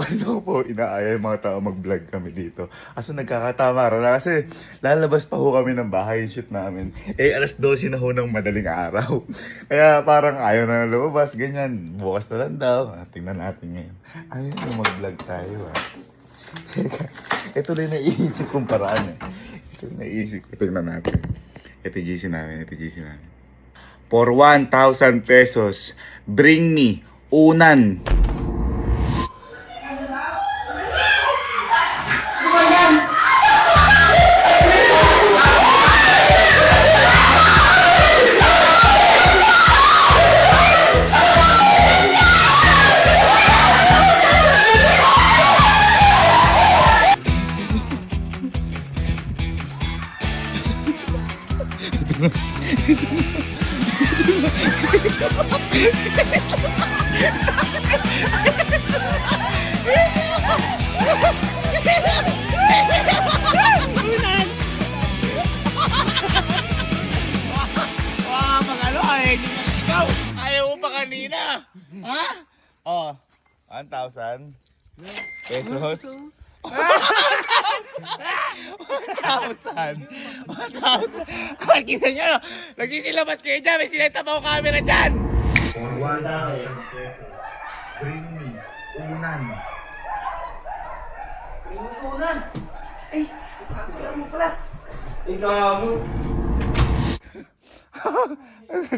Ano po, inaaya yung mga tao mag-vlog kami dito. Kaso nagkakatama na kasi lalabas pa ho kami ng bahay yung shoot namin. Eh, alas 12 na ho ng madaling araw. Kaya parang ayaw na lumabas, ganyan. Bukas na lang daw. Tingnan natin ngayon. Ayaw na mag-vlog tayo Teka, ito na yung naiisip kong paraan Ito yung naiisip ko. Tingnan natin. Ito GC namin, For 1,000 pesos, bring me unan. Ikaw, ayaw mo pa kanina. Ha? Oh, 1,000 pesos. 1,000. Kita nyo, nagsisilabat kayo dyan. May sineta pa ako camera dyan. 1,000 pesos. Bring me unan. Unan! Ay! Ipapagyan mo pala! Ikaw mo!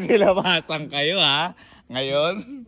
Silabasan kayo ha. Ngayon.